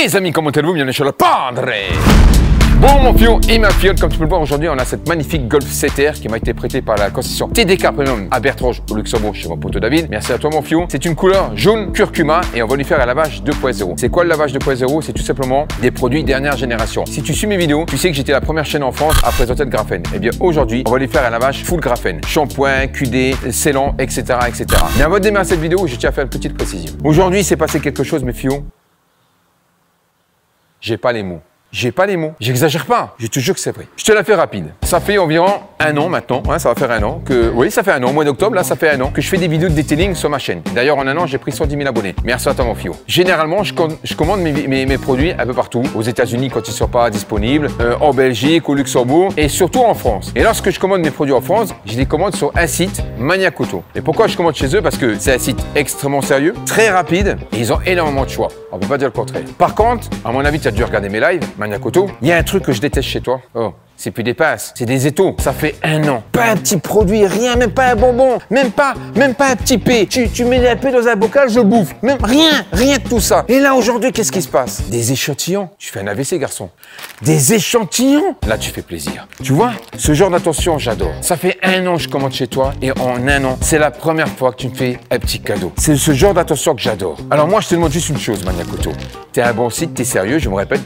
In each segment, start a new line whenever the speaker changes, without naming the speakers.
Les amis, comment allez-vous? Bienvenue sur le Padre. Bon mon fio et ma fiole, comme tu peux le voir aujourd'hui, on a cette magnifique Golf 7R qui m'a été prêtée par la concession TDK Premium à Bertrange au Luxembourg chez mon pote David. Merci à toi mon fio. C'est une couleur jaune curcuma et on va lui faire un lavage 2.0. C'est quoi le lavage 2.0? C'est tout simplement des produits dernière génération. Si tu suis mes vidéos, tu sais que j'étais la première chaîne en France à présenter le graphène. Et bien aujourd'hui, on va lui faire un lavage full graphène. Shampoing, QD, scellant, etc. etc. Mais avant de démarrer cette vidéo, je tiens à faire une petite précision. Aujourd'hui, il s'est passé quelque chose mes fios. J'ai pas les mots. J'ai pas les mots. J'exagère pas. Je te jure que c'est vrai. Je te la fais rapide. Ça fait environ un an maintenant. Hein, ça va faire un an que... Oui, ça fait un an. Au mois d'octobre, là, ça fait un an que je fais des vidéos de detailing sur ma chaîne. D'ailleurs, en un an, j'ai pris 110 000 abonnés. Merci à toi, mon fio. Généralement, je commande mes produits un peu partout. Aux États-Unis quand ils ne sont pas disponibles, en Belgique, au Luxembourg et surtout en France. Et lorsque je commande mes produits en France, je les commande sur un site, Maniacoto. Et pourquoi je commande chez eux? Parce que c'est un site extrêmement sérieux, très rapide et ils ont énormément de choix. On ne peut pas dire le contraire. Par contre, à mon avis, tu as dû regarder mes lives, Maniacoto. Il y a un truc que je déteste chez toi. Oh, c'est plus des passes, c'est des étaux. Ça fait un an. Pas un petit produit, rien, même pas un bonbon, même pas un petit P. Tu mets un P dans un bocal, je bouffe. Même rien de tout ça. Et là, aujourd'hui, qu'est-ce qui se passe? Des échantillons. Tu fais un AVC, garçon. Des échantillons. Là, tu fais plaisir. Tu vois, ce genre d'attention, j'adore. Ça fait un an que je commande chez toi et en un an, c'est la première fois que tu me fais un petit cadeau. C'est ce genre d'attention que j'adore. Alors moi, je te demande juste une chose, Maniacoto. T'es un bon site, t'es sérieux, je me répète,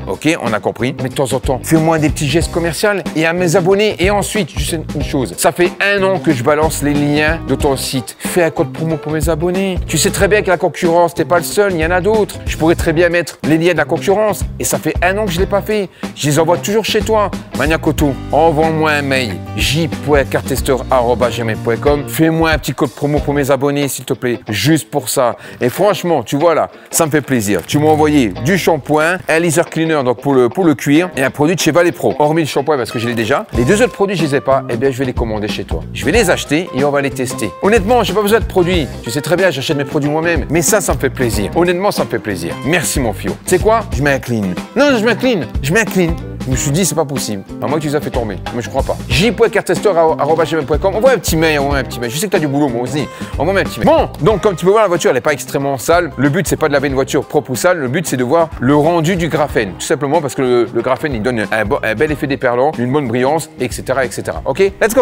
ok, on a compris. Mais de temps en temps, fais-moi des petits gestes commerciaux et à mes abonnés. Et ensuite, juste une chose, ça fait un an que je balance les liens de ton site. Fais un code promo pour mes abonnés. Tu sais très bien que la concurrence, t'es pas le seul, il y en a d'autres. Je pourrais très bien mettre les liens de la concurrence. Et ça fait un an que je l'ai pas fait. Je les envoie toujours chez toi. Maniacoto, envoie-moi un mail, j.cartester@gmail.com. Fais-moi un petit code promo pour mes abonnés, s'il te plaît. Juste pour ça. Et franchement, tu vois là, ça me fait plaisir. Tu m'as envoyé du shampoing, un laser cleaner donc pour le cuir et un produit de chez Valet Pro. Hormis le shampoing parce que je l'ai déjà. Les deux autres produits, je les ai pas. Eh bien, je vais les commander chez toi. Je vais les acheter et on va les tester. Honnêtement, j'ai pas besoin de produits. Tu sais très bien, j'achète mes produits moi-même. Mais ça me fait plaisir. Honnêtement, ça me fait plaisir. Merci mon fio. Tu sais quoi? Je mets un clean. Non, je mets un clean. Je mets un clean. Je me suis dit, c'est pas possible. À moi que tu les as fait tomber. Mais je crois pas. j.cartester@gmail.com. Envoie un petit mail, Je sais que tu as du boulot, moi aussi. Envoie-moi un petit mail. Bon, donc comme tu peux voir, la voiture, elle n'est pas extrêmement sale. Le but, c'est pas de laver une voiture propre ou sale. Le but, c'est de voir le rendu du graphène. Tout simplement parce que le graphène, il donne un bel effet déperlant, une bonne brillance, etc., etc. Ok, let's go!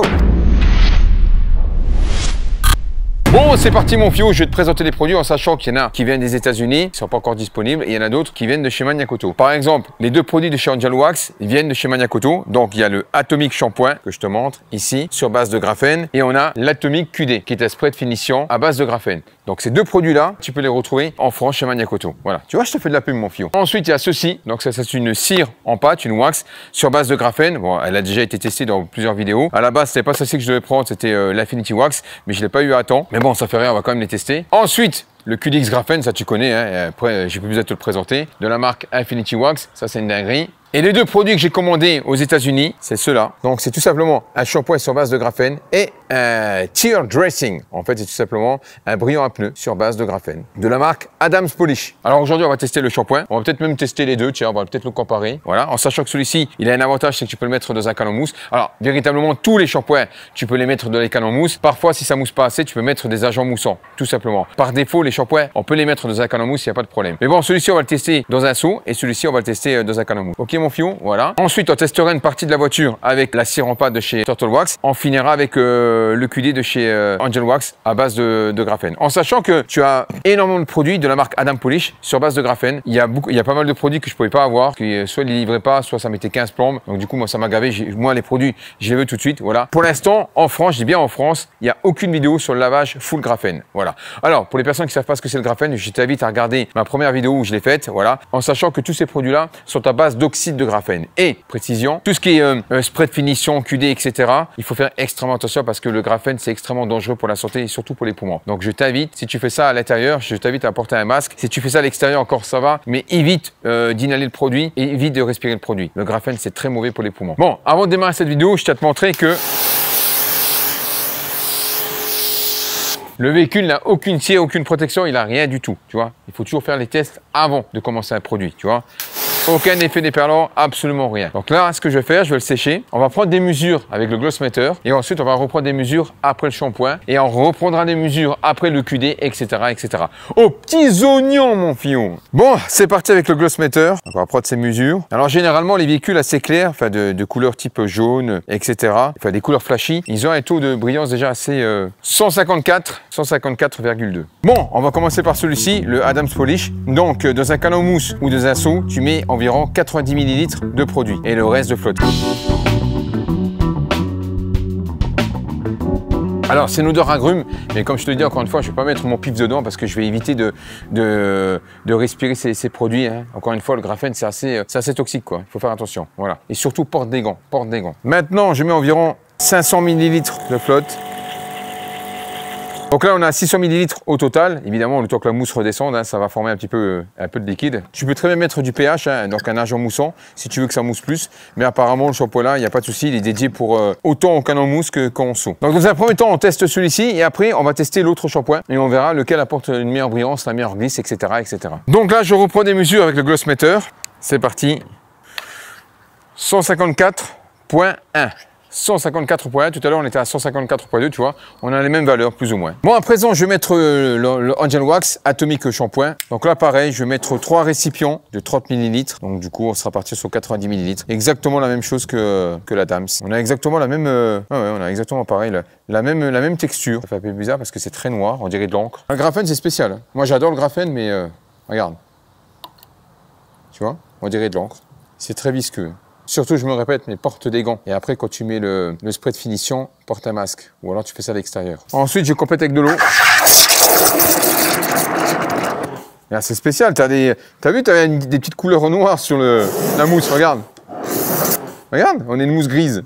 Bon, c'est parti mon fio, je vais te présenter les produits en sachant qu'il y en a qui viennent des États-Unis, qui ne sont pas encore disponibles, et il y en a d'autres qui viennent de chez Maniacoto. Par exemple, les deux produits de chez Angel Wax viennent de chez Maniacoto. Donc, il y a le Atomic Shampoing que je te montre ici, sur base de graphène, et on a l'Atomic QD, qui est un spray de finition à base de graphène. Donc, ces deux produits-là, tu peux les retrouver en France chez Maniacoto. Voilà, tu vois, je te fais de la pub mon fio. Ensuite, il y a ceci, donc ça c'est une cire en pâte, une wax, sur base de graphène. Bon, elle a déjà été testée dans plusieurs vidéos. À la base, c'était pas celle-ci que je devais prendre, c'était l'Infinity Wax, mais je l'ai pas eu à temps. Mais bon, ça fait rien, on va quand même les tester. Ensuite, le QDX Graphène, ça tu connais, hein, après j'ai plus besoin de te le présenter. De la marque Infinity Wax, ça c'est une dinguerie. Et les deux produits que j'ai commandés aux États-Unis, c'est ceux-là. Donc c'est tout simplement un shampoing sur base de graphène et un tear dressing. En fait, c'est tout simplement un brillant à pneus sur base de graphène. De la marque Adams Polish. Alors aujourd'hui, on va tester le shampoing. On va peut-être même tester les deux. Tiens, on va peut-être le comparer. Voilà, en sachant que celui-ci, il a un avantage, c'est que tu peux le mettre dans un canne en mousse. Alors, véritablement, tous les shampoings, tu peux les mettre dans les cannes en mousse. Parfois, si ça mousse pas assez, tu peux mettre des agents moussants, tout simplement. Par défaut, les shampoings, on peut les mettre dans un canne en mousse, il n'y a pas de problème. Mais bon, celui-ci, on va le tester dans un seau et celui-ci, on va le tester dans un canne en mousse. Ok, mon fion, voilà. Ensuite, on testera une partie de la voiture avec la cire en pâte de chez Turtle Wax. On finira avec le QD de chez Angel Wax à base de graphène. En sachant que tu as énormément de produits de la marque Adam Polish sur base de graphène. Il y a pas mal de produits que je ne pouvais pas avoir, qui soit ils ne livraient pas, soit ça mettait 15 plombes. Donc du coup, moi, ça m'a gavé. Moi, les produits, je les veux tout de suite. Voilà. Pour l'instant, en France, je dis bien en France, il n'y a aucune vidéo sur le lavage full graphène. Voilà. Alors, pour les personnes qui ne savent pas ce que c'est le graphène, je t'invite à regarder ma première vidéo où je l'ai faite. Voilà. En sachant que tous ces produits-là sont à base d'oxyde de graphène. Et, précision, tout ce qui est spray de finition, QD, etc., il faut faire extrêmement attention parce que le graphène, c'est extrêmement dangereux pour la santé et surtout pour les poumons. Donc, je t'invite, si tu fais ça à l'intérieur, je t'invite à porter un masque. Si tu fais ça à l'extérieur, encore ça va, mais évite d'inhaler le produit et évite de respirer le produit. Le graphène, c'est très mauvais pour les poumons. Bon, avant de démarrer cette vidéo, je tiens à te montrer que le véhicule n'a aucune cire, aucune protection, il n'a rien du tout, tu vois. Il faut toujours faire les tests avant de commencer un produit, tu vois. Aucun effet déperlant, absolument rien. Donc là, ce que je vais faire, je vais le sécher. On va prendre des mesures avec le Glossmeter et ensuite on va reprendre des mesures après le shampoing et on reprendra des mesures après le QD, etc., etc. Aux petits oignons, mon fion. Bon, c'est parti avec le Glossmeter. On va prendre ces mesures. Alors généralement, les véhicules assez clairs, enfin de couleur type jaune, etc., enfin des couleurs flashy, ils ont un taux de brillance déjà assez 154,2. Bon, on va commencer par celui-ci, le Adams Polish. Donc dans un canon mousse ou dans un seau, tu mets environ 90 ml de produit et le reste de flotte. Alors c'est une odeur agrume, mais comme je te le dis encore une fois, je ne vais pas mettre mon pif dedans parce que je vais éviter de respirer ces produits. Hein. Encore une fois, le graphène c'est assez toxique, quoi. Il faut faire attention. Voilà. Et surtout porte des gants. Maintenant, je mets environ 500 ml de flotte. Donc là, on a 600 ml au total. Évidemment, le temps que la mousse redescende, hein, ça va former un peu de liquide. Tu peux très bien mettre du pH, hein, donc un agent moussant, si tu veux que ça mousse plus. Mais apparemment, le shampoing là, il n'y a pas de souci, il est dédié pour autant au canon mousse qu'en seau. Donc dans un premier temps, on teste celui-ci et après, on va tester l'autre shampoing et on verra lequel apporte une meilleure brillance, la meilleure glisse, etc., etc. Donc là, je reprends des mesures avec le Glossmeter. C'est parti. 154,1. 154,1, tout à l'heure on était à 154,2, tu vois, on a les mêmes valeurs plus ou moins. Bon, à présent je vais mettre le Angel Wax Atomic Shampoing. Donc là pareil, je vais mettre 3 récipients de 30 ml, donc du coup on sera parti sur 90 ml. Exactement la même chose que la Dams. On a exactement la même, on a exactement pareil, la même texture. Ça fait un peu bizarre parce que c'est très noir, on dirait de l'encre. Le graphène c'est spécial, moi j'adore le graphène mais regarde, tu vois, on dirait de l'encre. C'est très visqueux. Surtout, je me répète, mais porte des gants. Et après, quand tu mets le spray de finition, porte un masque. Ou alors tu fais ça à l'extérieur. Ensuite, je complète avec de l'eau. C'est spécial. T'as vu, t'as des petites couleurs noires sur la mousse. Regarde. Regarde, on a une mousse grise.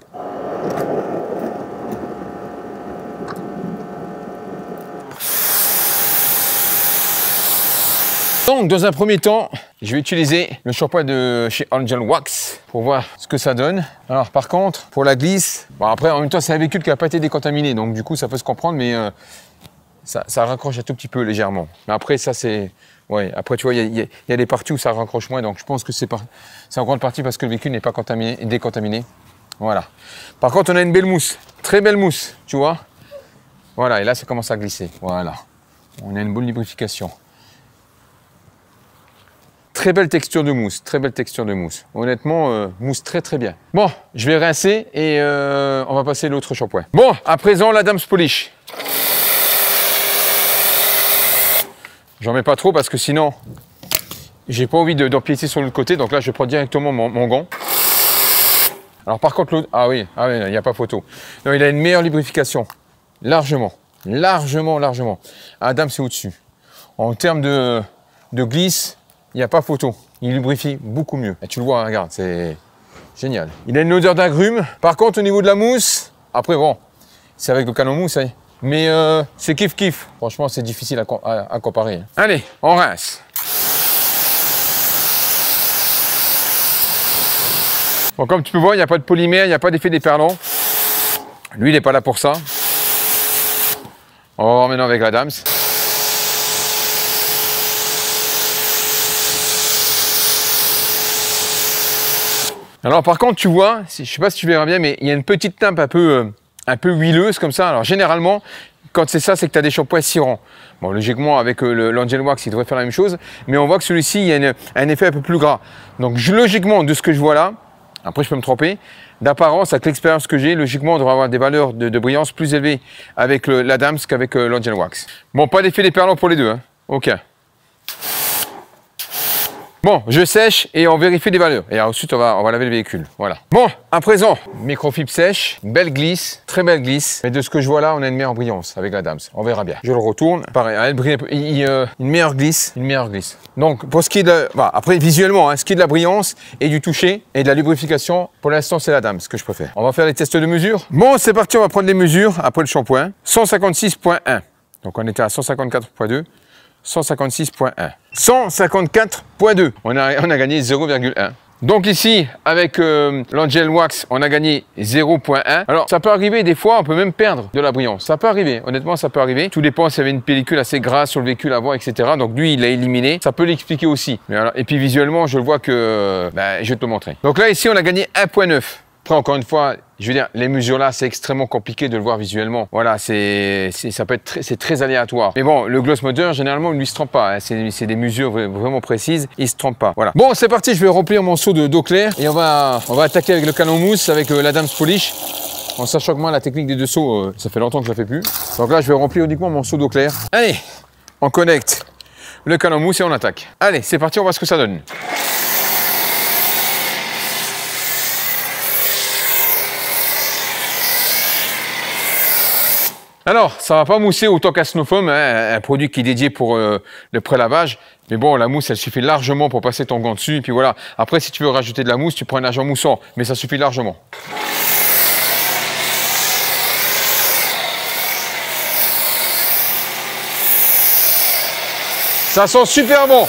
Donc, dans un premier temps, je vais utiliser le shampoing de chez Angel Wax pour voir ce que ça donne. Alors, par contre, pour la glisse, bon après, en même temps, c'est un véhicule qui n'a pas été décontaminé, donc du coup, ça peut se comprendre, mais ça raccroche un tout petit peu légèrement. Mais après, ça, c'est... Ouais, après, tu vois, il y a des parties où ça raccroche moins, donc je pense que c'est en grande partie parce que le véhicule n'est pas décontaminé. Voilà. Par contre, on a une belle mousse, très belle mousse, tu vois. Voilà, et là, ça commence à glisser. Voilà. On a une bonne lubrification. Très belle texture de mousse, très belle texture de mousse. Honnêtement, mousse très très bien. Bon, je vais rincer et on va passer l'autre shampoing. Bon, à présent, la Adams Polish. J'en mets pas trop parce que sinon, j'ai pas envie d'empiéter sur l'autre côté. Donc là, je prends directement mon gant. Alors par contre, l'autre... Ah oui, il n'y a pas photo. Non, il a une meilleure lubrification. Largement. Adams, c'est au-dessus. En termes de glisse, il n'y a pas photo, il lubrifie beaucoup mieux. Et tu le vois, regarde, c'est génial. Il a une odeur d'agrumes. Par contre, au niveau de la mousse, après bon, c'est avec le canon mousse, hein, mais c'est kiff. Franchement, c'est difficile à comparer. Allez, on rince. Bon, comme tu peux voir, il n'y a pas de polymère, il n'y a pas d'effet déperlant. Lui, il n'est pas là pour ça. On va voir maintenant avec la Adams. Alors par contre, tu vois, je ne sais pas si tu verras bien, mais il y a une petite teinte un peu huileuse comme ça. Alors généralement, quand c'est ça, c'est que tu as des shampoings cirants. Bon, logiquement, avec l'Angel Wax, il devrait faire la même chose. Mais on voit que celui-ci, il y a un effet un peu plus gras. Donc logiquement, de ce que je vois là, après je peux me tromper, d'apparence, avec l'expérience que j'ai, logiquement, on devrait avoir des valeurs de brillance plus élevées avec l'Adams qu'avec l'Angel Wax. Bon, pas d'effet déperlant pour les deux. Hein. Ok. Bon, je sèche et on vérifie les valeurs. Et ensuite, on va laver le véhicule. Voilà. Bon, à présent, microfibre sèche, belle glisse, très belle glisse. Mais de ce que je vois là, on a une meilleure brillance avec la Adams. On verra bien. Je le retourne. Pareil, elle brille un peu. Une meilleure glisse. Donc, pour ce qui est de... Bah, après, visuellement, hein, ce qui est de la brillance et du toucher et de la lubrification, pour l'instant, c'est la Adams que je préfère. On va faire les tests de mesure. Bon, c'est parti, on va prendre les mesures après le shampoing. 156,1. Donc, on était à 154,2. 156,1. 154,2. On a gagné 0,1. Donc ici, avec l'Angel Wax, on a gagné 0.1. Alors, ça peut arriver, des fois, on peut même perdre de la brillance. Ça peut arriver, honnêtement, ça peut arriver. Tout dépend s'il y avait une pellicule assez grasse sur le véhicule avant, etc. Donc lui, il l'a éliminé. Ça peut l'expliquer aussi. Mais alors, et puis visuellement, je le vois que... je vais te le montrer. Donc là, ici, on a gagné 1.9. Après, encore une fois, je veux dire, les mesures là, c'est extrêmement compliqué de le voir visuellement. Voilà, c'est très aléatoire. Mais bon, le gloss modder, généralement, lui, il se trompe pas. Hein. C'est des mesures vraiment précises. Il se trompe pas. Voilà. Bon, c'est parti. Je vais remplir mon seau d'eau claire et on va attaquer avec le canon mousse, avec l'Adams Polish. En sachant que moi, la technique des deux seaux, ça fait longtemps que je la fais plus. Donc là, je vais remplir uniquement mon seau d'eau claire. Allez, on connecte le canon mousse et on attaque. Allez, c'est parti. On voit ce que ça donne. Alors, ça va pas mousser autant qu'un Snowfoam, hein, un produit qui est dédié pour le pré-lavage. Mais bon, la mousse, elle suffit largement pour passer ton gant dessus. Et puis voilà. Après, si tu veux rajouter de la mousse, tu prends un agent moussant. Mais ça suffit largement. Ça sent super bon.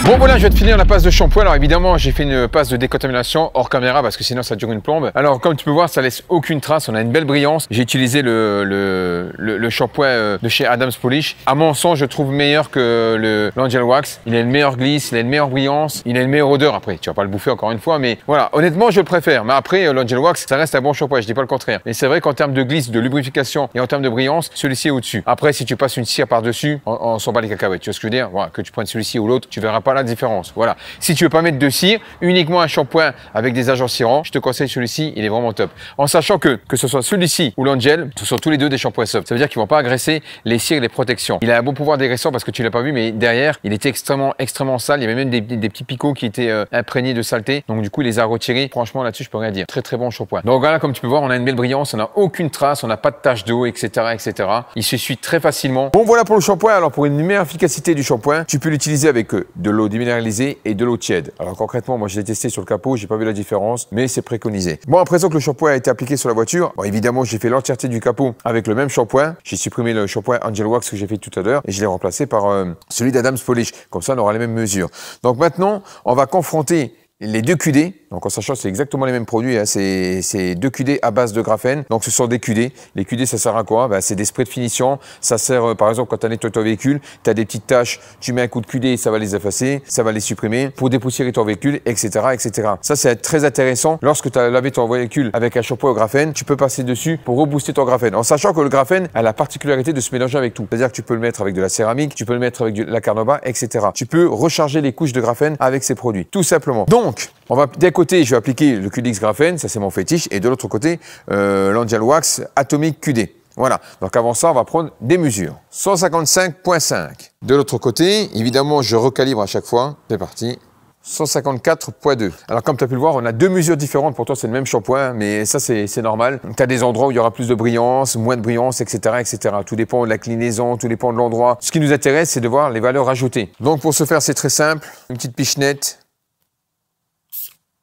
Bon voilà, je vais te finir la passe de shampoing. Alors évidemment, j'ai fait une passe de décontamination hors caméra parce que sinon ça dure une plombe. Alors comme tu peux voir, ça laisse aucune trace, on a une belle brillance. J'ai utilisé le shampoing de chez Adams Polish. À mon sens, je trouve meilleur que l'Angel Wax. Il a une meilleure glisse, il a une meilleure brillance, il a une meilleure odeur. Après, tu vas pas le bouffer encore une fois, mais voilà, honnêtement, je le préfère. Mais après, l'Angel Wax, ça reste un bon shampoing, je dis pas le contraire. Mais c'est vrai qu'en termes de glisse, de lubrification et en termes de brillance, celui-ci est au-dessus. Après, si tu passes une cire par-dessus, on s'en bat les cacahuètes. Tu vois ce que je veux dire? Voilà, que tu prennes celui-ci ou l'autre, tu verras pas la différence. Voilà. Si tu veux pas mettre de cire, uniquement un shampoing avec des agents cirants, je te conseille celui-ci, il est vraiment top. En sachant que ce soit celui-ci ou l'Angel, ce sont tous les deux des shampoings soft. Ça veut dire qu'ils vont pas agresser les cires et les protections. Il a un bon pouvoir d'agression parce que tu l'as pas vu, mais derrière, il était extrêmement sale. Il y avait même des petits picots qui étaient imprégnés de saleté. Donc du coup, il les a retirés. Franchement, là-dessus, je peux rien dire. Très très bon shampoing. Donc voilà, comme tu peux voir, on a une belle brillance, on n'a aucune trace, on n'a pas de tache d'eau, etc., etc. Il s'essuie très facilement. Bon, voilà pour le shampoing. Alors pour une meilleure efficacité du shampoing, tu peux l'utiliser avec de l'eau déminéralisée et de l'eau tiède. Alors concrètement, moi je l'ai testé sur le capot, j'ai pas vu la différence, mais c'est préconisé. Bon, à présent que le shampoing a été appliqué sur la voiture, bon, évidemment j'ai fait l'entièreté du capot avec le même shampoing. J'ai supprimé le shampoing Angel Wax que j'ai fait tout à l'heure et je l'ai remplacé par celui d'Adams Polish. Comme ça, on aura les mêmes mesures. Donc maintenant, on va confronter les deux QD, donc en sachant que c'est exactement les mêmes produits, hein, c'est deux QD à base de graphène, donc ce sont des QD. Les QD, ça sert à quoi? Ben, c'est des sprays de finition, ça sert par exemple quand tu as nettoyé ton véhicule, tu as des petites taches, tu mets un coup de QD, ça va les effacer, ça va les supprimer pour dépoussiérer ton véhicule, etc. etc. Ça c'est très intéressant, lorsque tu as lavé ton véhicule avec un shampoing au graphène, tu peux passer dessus pour rebooster ton graphène, en sachant que le graphène a la particularité de se mélanger avec tout, c'est-à-dire que tu peux le mettre avec de la céramique, tu peux le mettre avec de la carnauba, etc. Tu peux recharger les couches de graphène avec ces produits, tout simplement. Donc, on va d'un côté, je vais appliquer le QDX graphène, ça c'est mon fétiche, et de l'autre côté, l'Angel Wax Atomic QD. Voilà, donc avant ça, on va prendre des mesures. 155.5. De l'autre côté, évidemment, je recalibre à chaque fois. C'est parti. 154.2. Alors comme tu as pu le voir, on a deux mesures différentes. Pour toi, c'est le même shampoing, mais ça, c'est normal. Tu as des endroits où il y aura plus de brillance, moins de brillance, etc., etc. Tout dépend de la clinaison, tout dépend de l'endroit. Ce qui nous intéresse, c'est de voir les valeurs ajoutées. Donc pour ce faire, c'est très simple. Une petite pichenette.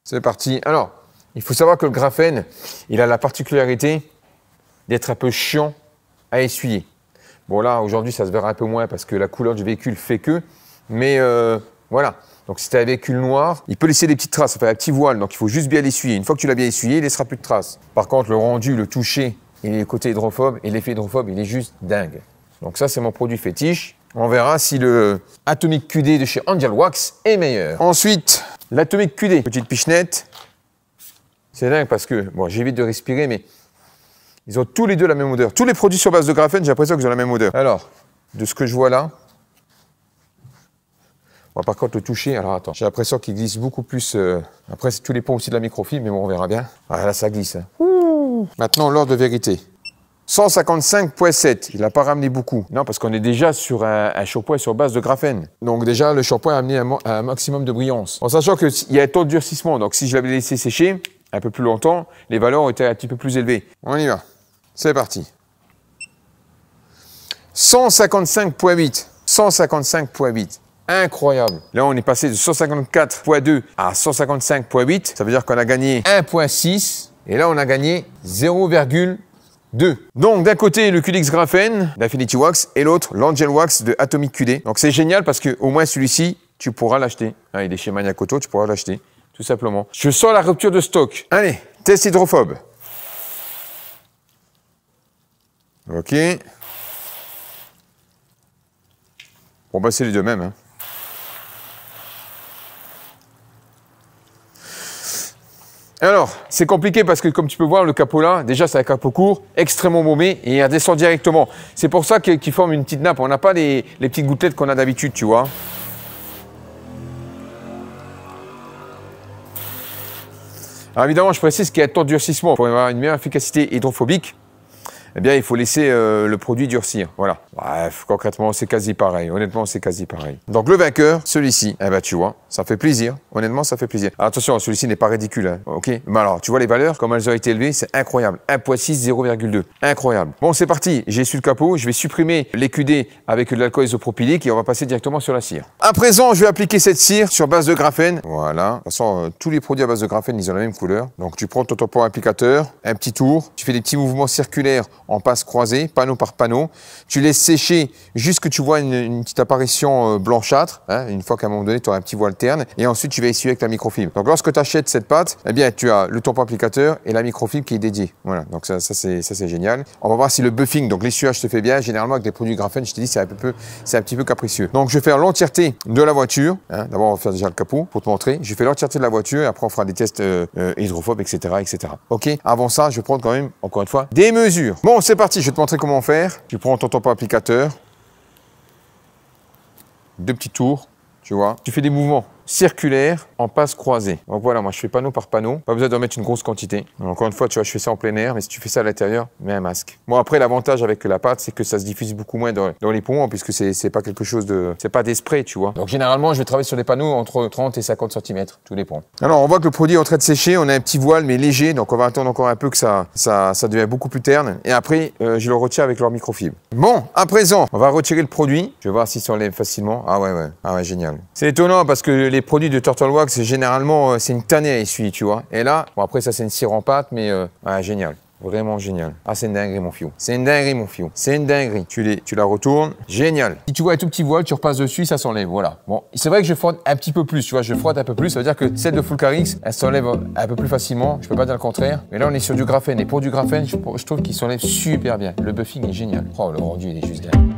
C'est parti. Alors, il faut savoir que le graphène, il a la particularité d'être un peu chiant à essuyer. Bon là, aujourd'hui, ça se verra un peu moins parce que la couleur du véhicule fait que. Mais voilà. Donc si tu as un véhicule noir, il peut laisser des petites traces, ça fait un petit voile. Donc il faut juste bien l'essuyer. Une fois que tu l'as bien essuyé, il ne laissera plus de traces. Par contre, le rendu, le toucher et les côtés hydrophobe et l'effet hydrophobe, il est juste dingue. Donc ça, c'est mon produit fétiche. On verra si le Atomic QD de chez Angel Wax est meilleur. Ensuite, l'Atomic QD, petite pichenette. C'est dingue parce que, bon, j'évite de respirer, mais ils ont tous les deux la même odeur. Tous les produits sur base de graphène, j'ai l'impression qu'ils ont la même odeur. Alors, de ce que je vois là, on va par contre le toucher. Alors attends, j'ai l'impression qu'il glisse beaucoup plus. Après, c'est tous les points aussi de la microfibre, mais bon, on verra bien. Ah là, ça glisse. Hein. Ouh. Maintenant, l'ordre de vérité. 155.7, il n'a pas ramené beaucoup. Non, parce qu'on est déjà sur un shampoing sur base de graphène. Donc déjà, le shampoing a amené un maximum de brillance. En sachant qu'il y a un taux de durcissement, donc si je l'avais laissé sécher, un peu plus longtemps, les valeurs ont été un petit peu plus élevées. On y va. C'est parti. 155.8. 155.8. Incroyable. Là, on est passé de 154.2 à 155.8. Ça veut dire qu'on a gagné 1.6. Et là, on a gagné 0,2. Donc, d'un côté, le QDX Graphene d'Infinity Wax et l'autre, l'Angel Wax de Atomic QD. Donc, c'est génial parce qu'au moins celui-ci, tu pourras l'acheter. Ah, il est chez Maniakoto, tu pourras l'acheter. Tout simplement. Je sens la rupture de stock. Allez, test hydrophobe. OK. Bon, bah, c'est les deux mêmes. Hein. Alors, c'est compliqué parce que, comme tu peux voir, le capot là, déjà, c'est un capot court, extrêmement bombé et il redescend directement. C'est pour ça qu'il forme une petite nappe. On n'a pas les petites gouttelettes qu'on a d'habitude, tu vois. Alors, évidemment, je précise qu'il y a un temps de durcissement. Pour avoir une meilleure efficacité hydrophobique, eh bien, il faut laisser le produit durcir. Voilà. Bref, concrètement, c'est quasi pareil. Honnêtement, c'est quasi pareil. Donc, le vainqueur, celui-ci, eh ben, tu vois, ça fait plaisir. Honnêtement, ça fait plaisir. Alors, attention, celui-ci n'est pas ridicule. Hein. OK. Mais alors, tu vois les valeurs, comme elles ont été élevées, c'est incroyable. 1.6, 0,2. Incroyable. Bon, c'est parti. J'ai su le capot. Je vais supprimer les QD avec de l'alcool isopropylique et on va passer directement sur la cire. À présent, je vais appliquer cette cire sur base de graphène. Voilà. De toute façon, tous les produits à base de graphène, ils ont la même couleur. Donc, tu prends ton tampon applicateur, un petit tour. Tu fais des petits mouvements circulaires en passe croisée, panneau par panneau. Tu laisses sécher jusqu'à ce que tu vois une petite apparition blanchâtre. Hein, une fois qu'à un moment donné, tu auras un petit voile terne. Et ensuite, tu vas essuyer avec la microfibre. Donc, lorsque tu achètes cette pâte, eh bien, tu as le tampon applicateur et la microfibre qui est dédiée. Voilà. Donc, ça c'est génial. On va voir si le buffing, donc l'essuyage se fait bien. Généralement, avec des produits graphène, je te dis, c'est un petit peu capricieux. Donc, je vais faire l'entièreté de la voiture. Hein. D'abord, on va faire déjà le capot pour te montrer. Je fais l'entièreté de la voiture et après, on fera des tests hydrophobes, etc., etc. OK. Avant ça, je vais prendre quand même, encore une fois, des mesures. Bon, c'est parti. Je vais te montrer comment faire. Tu prends ton tampon applicateur. 2 petits tours, tu vois. Tu fais des mouvements circulaire en passe croisée. Donc voilà, moi je fais panneau par panneau. Pas besoin d'en mettre une grosse quantité. Encore une fois, tu vois, je fais ça en plein air, mais si tu fais ça à l'intérieur, mets un masque. Bon, après, l'avantage avec la pâte, c'est que ça se diffuse beaucoup moins dans les poumons, puisque c'est pas quelque chose de. C'est pas des sprays, tu vois. Donc généralement, je vais travailler sur des panneaux entre 30 et 50 cm, tout dépend. Alors, on voit que le produit est en train de sécher. On a un petit voile, mais léger. Donc on va attendre encore un peu que ça devient beaucoup plus terne. Et après, je le retire avec leur microfibre. Bon, à présent, on va retirer le produit. Je vais voir s'il s'enlève facilement. Ah ouais. Ah ouais, génial. C'est étonnant parce que les produits de Turtle Wax, généralement, c'est une tannée à essuyer, tu vois. Et là, bon, après, ça, c'est une cire en pâte, mais ouais, génial. Vraiment génial. Ah, c'est une dinguerie, mon fiou. C'est une dinguerie, mon fiou. C'est une dinguerie. Tu la retournes. Génial. Si tu vois un tout petit voile, tu repasses dessus, ça s'enlève. Voilà. Bon, c'est vrai que je frotte un petit peu plus, tu vois. Je frotte un peu plus. Ça veut dire que celle de Full Carix, elle s'enlève un peu plus facilement. Je peux pas dire le contraire. Mais là, on est sur du graphène. Et pour du graphène, je trouve qu'il s'enlève super bien. Le buffing est génial. Oh, le rendu, il est juste dingue.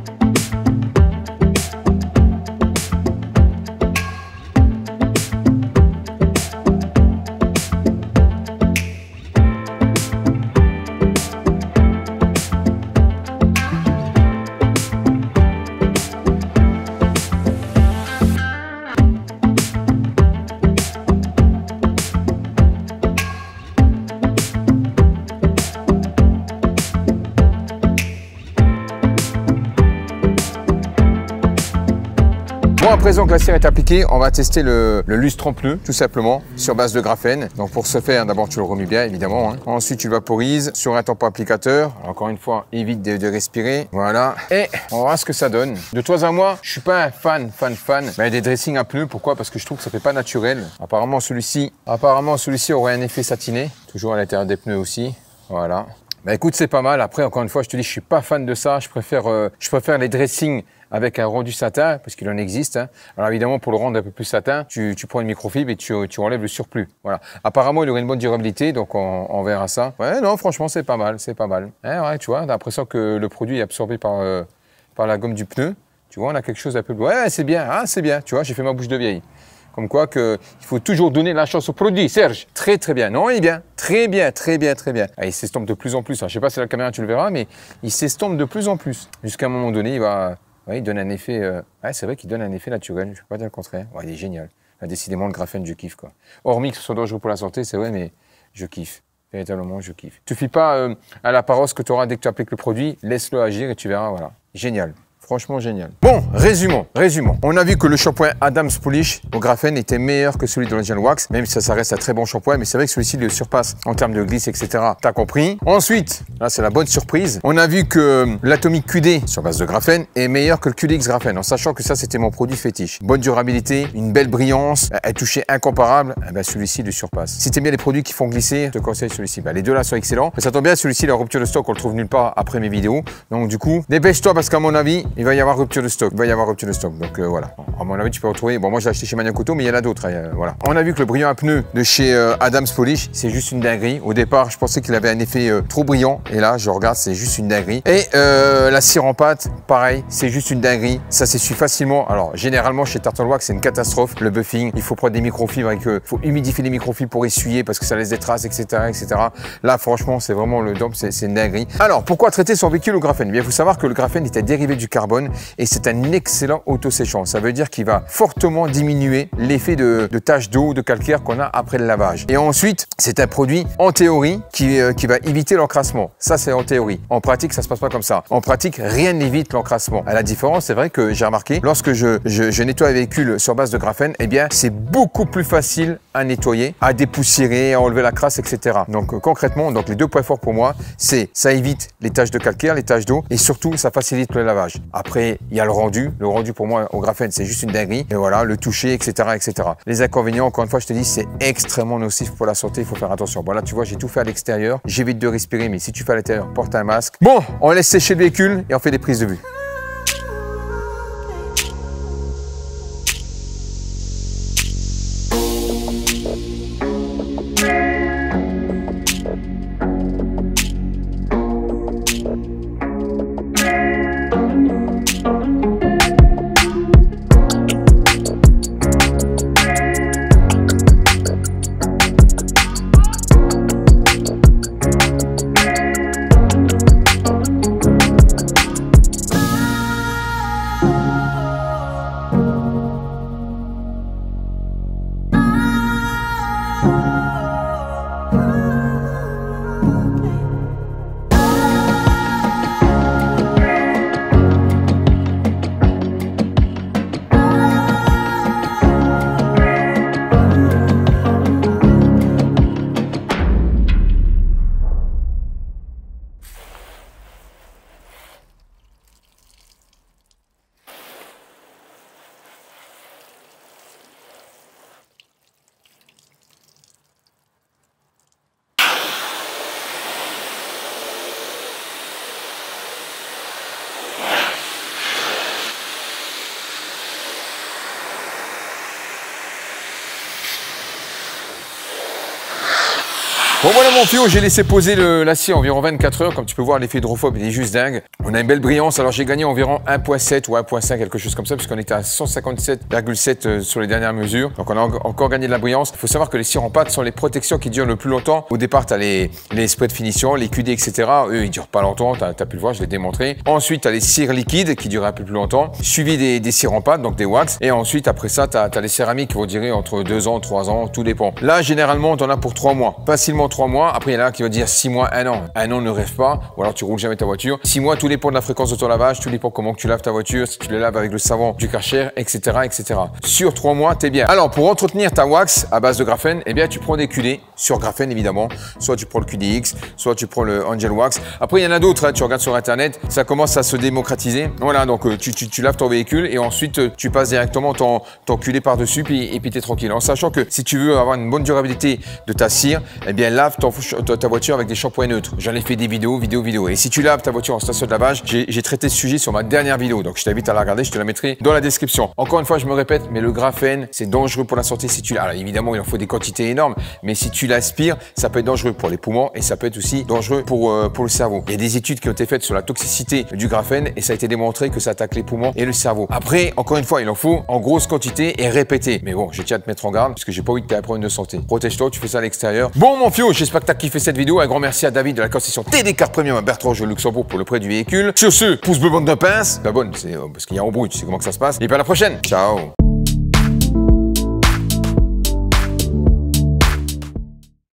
Bon, à présent que la cire est appliquée, on va tester le lustre en pneu, tout simplement, sur base de graphène. Donc pour ce faire, d'abord tu le remues bien, évidemment. Hein. Ensuite, tu le vaporises sur un tampon applicateur. Alors, encore une fois, évite de respirer. Voilà. Et on va voir ce que ça donne. De toi à moi, je suis pas un fan des dressings à pneus. Pourquoi? Parce que je trouve que ça fait pas naturel. Apparemment, celui-ci aurait un effet satiné. Toujours à l'intérieur des pneus aussi. Voilà. Bah écoute, c'est pas mal. Après, encore une fois, je te dis, je suis pas fan de ça. Je préfère les dressings avec un rendu satin, parce qu'il en existe. Hein. Alors évidemment, pour le rendre un peu plus satin, tu prends une microfibre et tu enlèves le surplus. Voilà. Apparemment, il aurait une bonne durabilité, donc on verra ça. Ouais, non, franchement, c'est pas mal, c'est pas mal. Hein, ouais, tu vois, t'as l'impression que le produit est absorbé par la gomme du pneu. Tu vois, on a quelque chose un peu... Ouais, c'est bien, hein, c'est bien. Tu vois, j'ai fait ma bouche de vieille. Comme quoi il faut toujours donner la chance au produit. Serge, très très bien. Non, il est bien. Très bien, très bien, très bien. Ah, il s'estompe de plus en plus. Hein. Je ne sais pas si la caméra tu le verras, mais il s'estompe de plus en plus. Jusqu'à un moment donné, il donne un effet... Ouais, c'est vrai qu'il donne un effet naturel. Je ne peux pas dire le contraire. Ouais, il est génial. Là, décidément, le graphène, je kiffe, quoi. Hormis que ce soit dangereux pour la santé, c'est vrai, mais je kiffe. Véritablement, je kiffe. Tu ne fies pas à la parole que tu auras dès que tu appliques le produit. Laisse-le agir et tu verras, voilà. Génial. Franchement génial. Bon, résumons. On a vu que le shampoing Adam's Polish au graphène était meilleur que celui de l'Angel Wax, même si ça reste un très bon shampoing, mais c'est vrai que celui-ci le surpasse en termes de glisse, etc. T'as compris. Ensuite, là c'est la bonne surprise, on a vu que l'Atomic QD sur base de graphène est meilleur que le QDX graphène, en sachant que ça c'était mon produit fétiche. Bonne durabilité, une belle brillance, un toucher incomparable, eh ben, celui-ci le surpasse. Si t'aimes bien les produits qui font glisser, je te conseille celui-ci. Ben, les deux là sont excellents, mais ça tombe bien, celui-ci la rupture de stock on le trouve nulle part après mes vidéos, donc du coup dépêche-toi parce qu'à mon avis il va y avoir rupture de stock, donc voilà. À mon avis tu peux retrouver, bon moi j'ai acheté chez Maniacoto mais il y en a d'autres, voilà. On a vu que le brillant à pneus de chez Adam's Polish c'est juste une dinguerie. Au départ je pensais qu'il avait un effet trop brillant et là je regarde c'est juste une dinguerie. Et la cire en pâte pareil c'est juste une dinguerie, ça s'essuie facilement. Alors généralement chez Turtle Wax c'est une catastrophe le buffing, il faut prendre des microfibres avec faut humidifier les microfibres pour essuyer parce que ça laisse des traces, etc. Là franchement c'est vraiment le top, c'est une dinguerie. Alors pourquoi traiter son véhicule au graphène? Bien il faut savoir que le graphène est un dérivé du carbone et c'est un excellent auto-séchant. Ça veut dire qu'il va fortement diminuer l'effet de taches d'eau, de calcaire qu'on a après le lavage. Et ensuite c'est un produit en théorie qui va éviter l'encrassement. Ça c'est en théorie. En pratique ça se passe pas comme ça. En pratique rien n'évite l'encrassement. À la différence c'est vrai que j'ai remarqué lorsque je nettoie un véhicule sur base de graphène, eh bien c'est beaucoup plus facile à nettoyer, à dépoussiérer, à enlever la crasse, etc. Donc concrètement, donc les deux points forts pour moi, c'est ça évite les taches de calcaire, les taches d'eau et surtout ça facilite le lavage. Après il y a le rendu. Le rendu pour moi au graphène c'est juste une dinguerie. Et voilà, le toucher, etc. Les inconvénients, encore une fois je te dis, c'est extrêmement nocif pour la santé, il faut faire attention. Bon là tu vois j'ai tout fait à l'extérieur, j'évite de respirer mais si tu fais à l'intérieur, porte un masque. Bon, on laisse sécher le véhicule et on fait des prises de vue. Bon voilà mon fio, j'ai laissé poser l'acier environ 24 heures. Comme tu peux voir, l'effet hydrophobe il est juste dingue. On a une belle brillance. Alors j'ai gagné environ 1.7 ou 1.5, quelque chose comme ça, puisqu'on était à 157,7 sur les dernières mesures. Donc on a encore gagné de la brillance. Il faut savoir que les cires en pâte sont les protections qui durent le plus longtemps. Au départ, tu as les sprays de finition, les QD, etc. Eux, ils durent pas longtemps. Tu as pu le voir, je l'ai démontré. Ensuite, tu as les cires liquides qui durent un peu plus longtemps, suivi des cires en pâte, donc des wax. Et ensuite, après ça, tu as les céramiques qui vont durer entre 2 ans, 3 ans, tout dépend. Là, généralement, tu en as pour 3 mois. Facilement 3 mois. Après, il y en a qui va dire 6 mois, 1 an. 1 an ne rêve pas, ou alors tu roules jamais ta voiture. 6 mois, tout dépend de la fréquence de ton lavage, tout dépend comment tu laves ta voiture, si tu le laves avec le savon du Karcher, etc., etc. Sur 3 mois, t'es bien. Alors, pour entretenir ta wax à base de graphène, eh bien, tu prends des QD sur graphène, évidemment. Soit tu prends le QDX, soit tu prends le Angel Wax. Après, il y en a d'autres, hein, tu regardes sur Internet, ça commence à se démocratiser. Voilà, donc tu laves ton véhicule et ensuite, tu passes directement ton QD par-dessus et puis t'es tranquille. En sachant que si tu veux avoir une bonne durabilité de ta cire, eh bien, lave ta voiture avec des shampoings neutres. J'en ai fait des vidéos. Et si tu laves ta voiture en station de lavage, j'ai traité ce sujet sur ma dernière vidéo. Donc, je t'invite à la regarder, je te la mettrai dans la description. Encore une fois, je me répète, mais le graphène, c'est dangereux pour la santé si tu... Alors, évidemment, il en faut des quantités énormes, mais si tu l'aspires, ça peut être dangereux pour les poumons et ça peut être aussi dangereux pour le cerveau. Il y a des études qui ont été faites sur la toxicité du graphène et ça a été démontré que ça attaque les poumons et le cerveau. Après, encore une fois, il en faut en grosse quantité et répéter. Mais bon, je tiens à te mettre en garde parce que j'ai pas envie que tu aies un problème de santé. Protège-toi, tu fais ça à l'extérieur. Bon, mon fio, j'espère que tu as kiffé cette vidéo. Un grand merci à David de la concession TD4 Premium à Bertrange, Luxembourg pour le prêt du véhicule. Sur ce, pouce bleu, bande de pince. T'abonnes, c'est parce qu'il y a embrouille, tu sais comment que ça se passe. Et puis à la prochaine. Ciao.